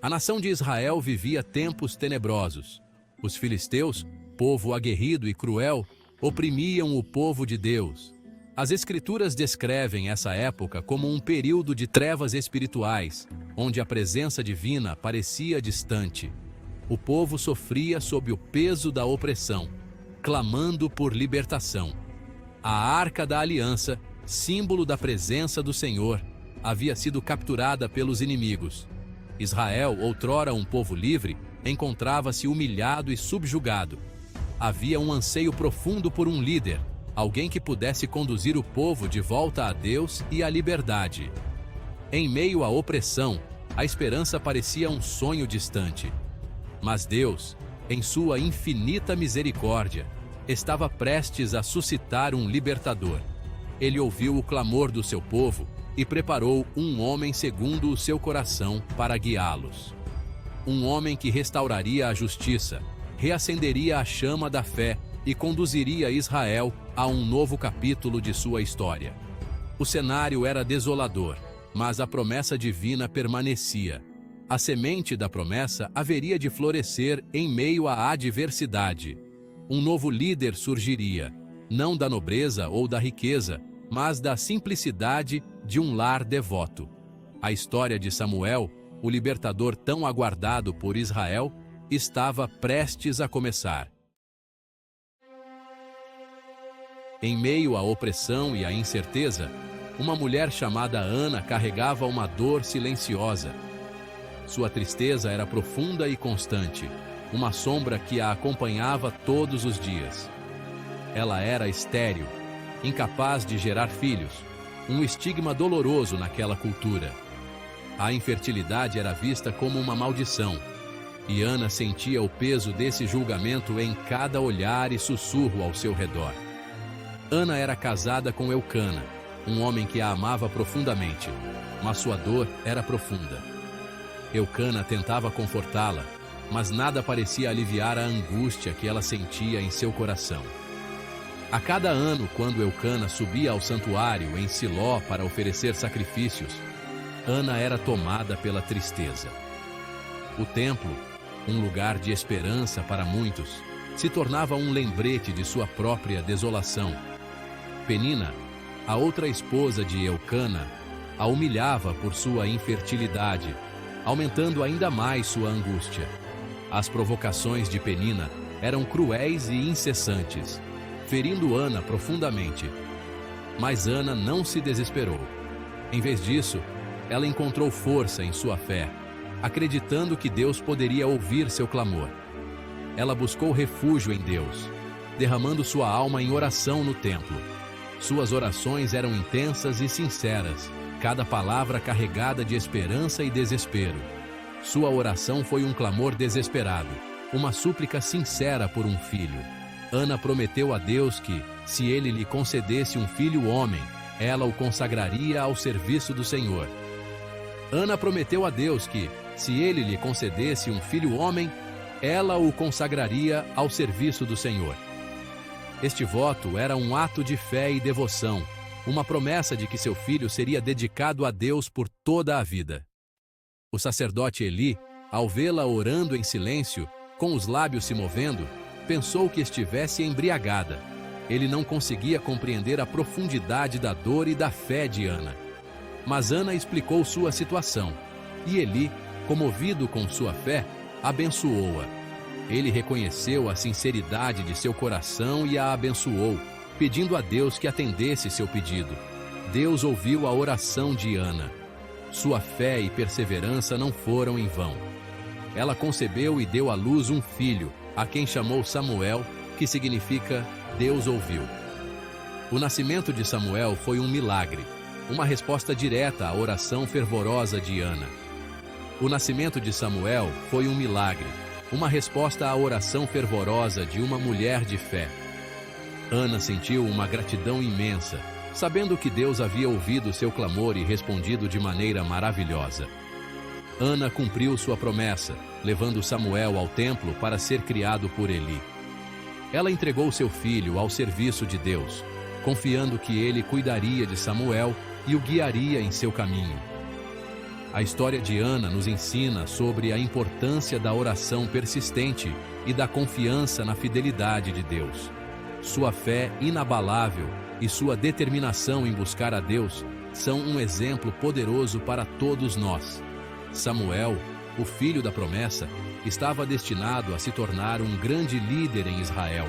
A nação de Israel vivia tempos tenebrosos. Os filisteus, povo aguerrido e cruel, oprimiam o povo de Deus. As Escrituras descrevem essa época como um período de trevas espirituais, onde a presença divina parecia distante. O povo sofria sob o peso da opressão, clamando por libertação. A Arca da Aliança, símbolo da presença do Senhor, havia sido capturada pelos inimigos. Israel, outrora um povo livre, encontrava-se humilhado e subjugado. Havia um anseio profundo por um líder, alguém que pudesse conduzir o povo de volta a Deus e à liberdade. Em meio à opressão, a esperança parecia um sonho distante. Mas Deus, em sua infinita misericórdia, estava prestes a suscitar um libertador. Ele ouviu o clamor do seu povo e preparou um homem segundo o seu coração para guiá-los. Um homem que restauraria a justiça, reacenderia a chama da fé e conduziria Israel a um novo capítulo de sua história. O cenário era desolador, mas a promessa divina permanecia. A semente da promessa haveria de florescer em meio à adversidade. Um novo líder surgiria, não da nobreza ou da riqueza, mas da simplicidade de um lar devoto. A história de Samuel, o libertador tão aguardado por Israel, estava prestes a começar. Em meio à opressão e à incerteza, uma mulher chamada Ana carregava uma dor silenciosa. Sua tristeza era profunda e constante, uma sombra que a acompanhava todos os dias. Ela era estéril, incapaz de gerar filhos, um estigma doloroso naquela cultura. A infertilidade era vista como uma maldição, e Ana sentia o peso desse julgamento em cada olhar e sussurro ao seu redor. Ana era casada com Eucana, um homem que a amava profundamente, mas sua dor era profunda. Eucana tentava confortá-la, mas nada parecia aliviar a angústia que ela sentia em seu coração. A cada ano, quando Eucana subia ao santuário em Siló para oferecer sacrifícios, Ana era tomada pela tristeza. O templo, um lugar de esperança para muitos, se tornava um lembrete de sua própria desolação. Penina, a outra esposa de Eucana, a humilhava por sua infertilidade, aumentando ainda mais sua angústia. As provocações de Penina eram cruéis e incessantes, ferindo Ana profundamente. Mas Ana não se desesperou. Em vez disso, ela encontrou força em sua fé, acreditando que Deus poderia ouvir seu clamor. Ela buscou refúgio em Deus, derramando sua alma em oração no templo. Suas orações eram intensas e sinceras, cada palavra carregada de esperança e desespero. Sua oração foi um clamor desesperado, uma súplica sincera por um filho. Ana prometeu a Deus que, se ele lhe concedesse um filho homem, ela o consagraria ao serviço do Senhor. Ana prometeu a Deus que, se ele lhe concedesse um filho homem, ela o consagraria ao serviço do Senhor. Este voto era um ato de fé e devoção, uma promessa de que seu filho seria dedicado a Deus por toda a vida. O sacerdote Eli, ao vê-la orando em silêncio, com os lábios se movendo, pensou que estivesse embriagada. Ele não conseguia compreender a profundidade da dor e da fé de Ana. Mas Ana explicou sua situação, e Eli, comovido com sua fé, abençoou-a. Ele reconheceu a sinceridade de seu coração e a abençoou, pedindo a Deus que atendesse seu pedido. Deus ouviu a oração de Ana. Sua fé e perseverança não foram em vão. Ela concebeu e deu à luz um filho, a quem chamou Samuel, que significa Deus ouviu. O nascimento de Samuel foi um milagre, uma resposta direta à oração fervorosa de Ana. O nascimento de Samuel foi um milagre, uma resposta à oração fervorosa de uma mulher de fé. Ana sentiu uma gratidão imensa, sabendo que Deus havia ouvido seu clamor e respondido de maneira maravilhosa. Ana cumpriu sua promessa, levando Samuel ao templo para ser criado por Eli. Ela entregou seu filho ao serviço de Deus, confiando que ele cuidaria de Samuel e o guiaria em seu caminho. A história de Ana nos ensina sobre a importância da oração persistente e da confiança na fidelidade de Deus. Sua fé inabalável e sua determinação em buscar a Deus são um exemplo poderoso para todos nós. Samuel, o filho da promessa, estava destinado a se tornar um grande líder em Israel,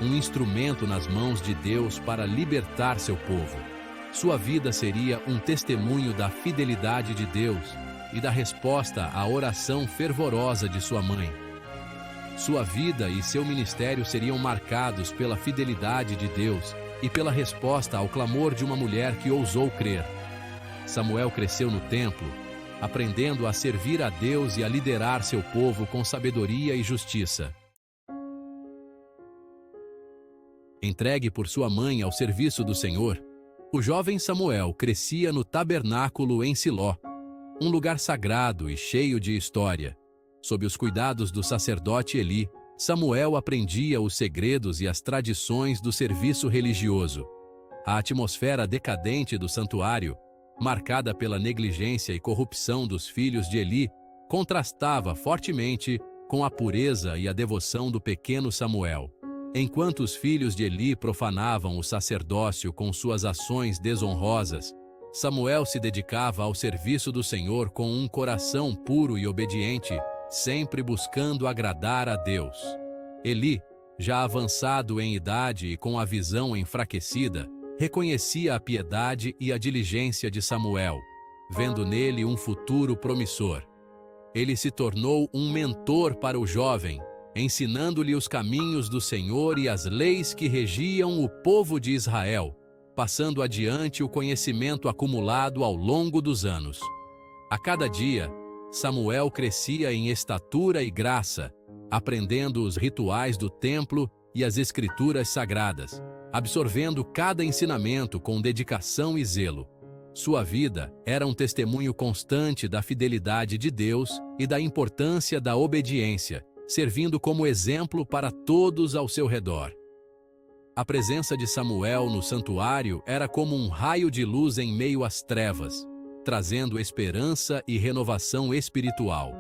um instrumento nas mãos de Deus para libertar seu povo. Sua vida seria um testemunho da fidelidade de Deus e da resposta à oração fervorosa de sua mãe. Sua vida e seu ministério seriam marcados pela fidelidade de Deus e pela resposta ao clamor de uma mulher que ousou crer. Samuel cresceu no templo, aprendendo a servir a Deus e a liderar seu povo com sabedoria e justiça. Entregue por sua mãe ao serviço do Senhor, o jovem Samuel crescia no tabernáculo em Siló, um lugar sagrado e cheio de história. Sob os cuidados do sacerdote Eli, Samuel aprendia os segredos e as tradições do serviço religioso. A atmosfera decadente do santuário, marcada pela negligência e corrupção dos filhos de Eli, contrastava fortemente com a pureza e a devoção do pequeno Samuel. Enquanto os filhos de Eli profanavam o sacerdócio com suas ações desonrosas, Samuel se dedicava ao serviço do Senhor com um coração puro e obediente, sempre buscando agradar a Deus. Eli, já avançado em idade e com a visão enfraquecida, reconhecia a piedade e a diligência de Samuel, vendo nele um futuro promissor. Ele se tornou um mentor para o jovem, ensinando-lhe os caminhos do Senhor e as leis que regiam o povo de Israel, passando adiante o conhecimento acumulado ao longo dos anos. A cada dia, Samuel crescia em estatura e graça, aprendendo os rituais do templo e as escrituras sagradas, absorvendo cada ensinamento com dedicação e zelo. Sua vida era um testemunho constante da fidelidade de Deus e da importância da obediência, servindo como exemplo para todos ao seu redor. A presença de Samuel no santuário era como um raio de luz em meio às trevas, trazendo esperança e renovação espiritual.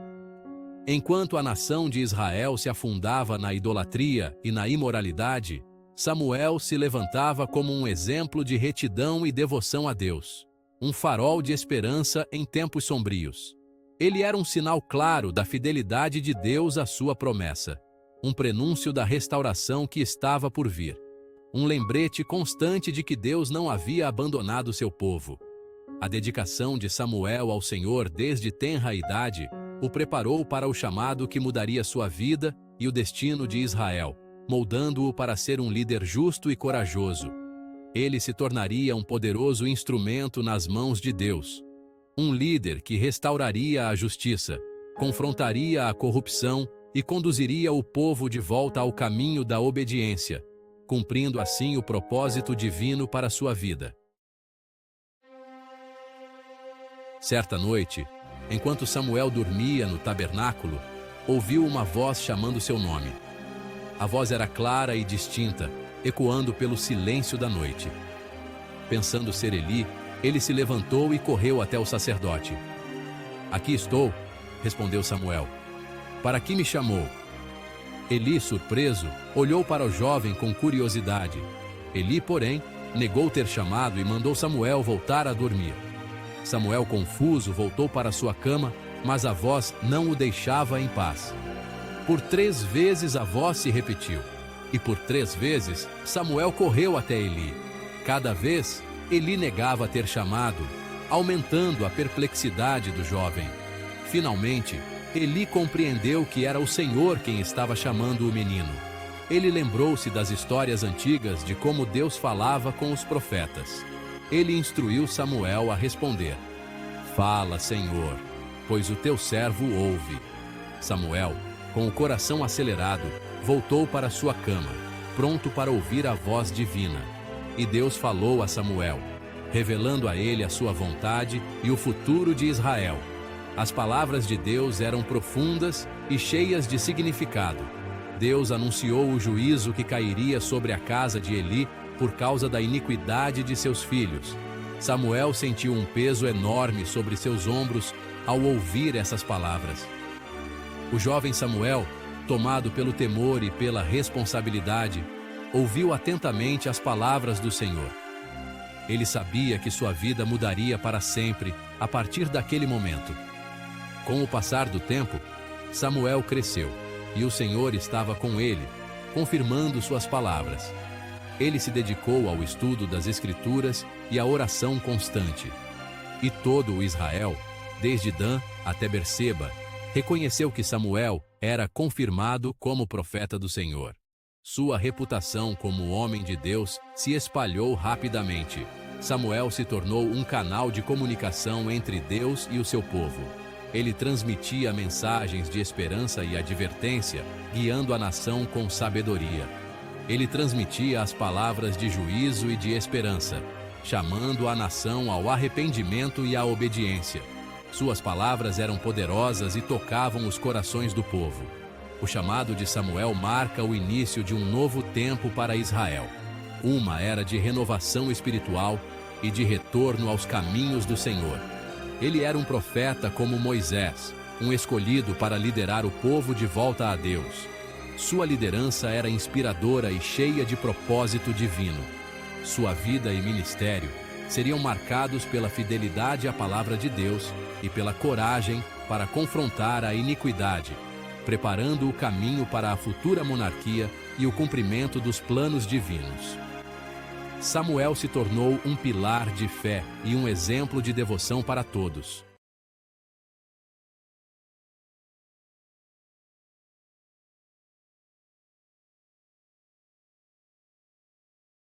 Enquanto a nação de Israel se afundava na idolatria e na imoralidade, Samuel se levantava como um exemplo de retidão e devoção a Deus, um farol de esperança em tempos sombrios. Ele era um sinal claro da fidelidade de Deus à sua promessa, um prenúncio da restauração que estava por vir, um lembrete constante de que Deus não havia abandonado seu povo. A dedicação de Samuel ao Senhor desde tenra idade o preparou para o chamado que mudaria sua vida e o destino de Israel, moldando-o para ser um líder justo e corajoso. Ele se tornaria um poderoso instrumento nas mãos de Deus, um líder que restauraria a justiça, confrontaria a corrupção e conduziria o povo de volta ao caminho da obediência, cumprindo assim o propósito divino para sua vida. Certa noite, enquanto Samuel dormia no tabernáculo, ouviu uma voz chamando seu nome. A voz era clara e distinta, ecoando pelo silêncio da noite. Pensando ser Eli, ele se levantou e correu até o sacerdote. "Aqui estou", respondeu Samuel. "Para que me chamou?" Eli, surpreso, olhou para o jovem com curiosidade. Eli, porém, negou ter chamado e mandou Samuel voltar a dormir. Samuel, confuso, voltou para sua cama, mas a voz não o deixava em paz. Por 3 vezes a voz se repetiu, e por 3 vezes Samuel correu até Eli. Cada vez, Eli negava ter chamado, aumentando a perplexidade do jovem. Finalmente, Eli compreendeu que era o Senhor quem estava chamando o menino. Ele lembrou-se das histórias antigas de como Deus falava com os profetas. Ele instruiu Samuel a responder: "Fala, Senhor, pois o teu servo ouve." Samuel, com o coração acelerado, voltou para sua cama, pronto para ouvir a voz divina. E Deus falou a Samuel, revelando a ele a sua vontade e o futuro de Israel. As palavras de Deus eram profundas e cheias de significado. Deus anunciou o juízo que cairia sobre a casa de Eli por causa da iniquidade de seus filhos. Samuel sentiu um peso enorme sobre seus ombros ao ouvir essas palavras. O jovem Samuel, tomado pelo temor e pela responsabilidade, ouviu atentamente as palavras do Senhor. Ele sabia que sua vida mudaria para sempre a partir daquele momento. Com o passar do tempo, Samuel cresceu e o Senhor estava com ele, confirmando suas palavras. Ele se dedicou ao estudo das Escrituras e à oração constante. E todo o Israel, desde Dan até Berseba, reconheceu que Samuel era confirmado como profeta do Senhor. Sua reputação como homem de Deus se espalhou rapidamente. Samuel se tornou um canal de comunicação entre Deus e o seu povo. Ele transmitia mensagens de esperança e advertência, guiando a nação com sabedoria. Ele transmitia as palavras de juízo e de esperança, chamando a nação ao arrependimento e à obediência. Suas palavras eram poderosas e tocavam os corações do povo. O chamado de Samuel marca o início de um novo tempo para Israel. Uma era de renovação espiritual e de retorno aos caminhos do Senhor. Ele era um profeta como Moisés, um escolhido para liderar o povo de volta a Deus. Sua liderança era inspiradora e cheia de propósito divino. Sua vida e ministério seriam marcados pela fidelidade à palavra de Deus e pela coragem para confrontar a iniquidade, preparando o caminho para a futura monarquia e o cumprimento dos planos divinos. Samuel se tornou um pilar de fé e um exemplo de devoção para todos.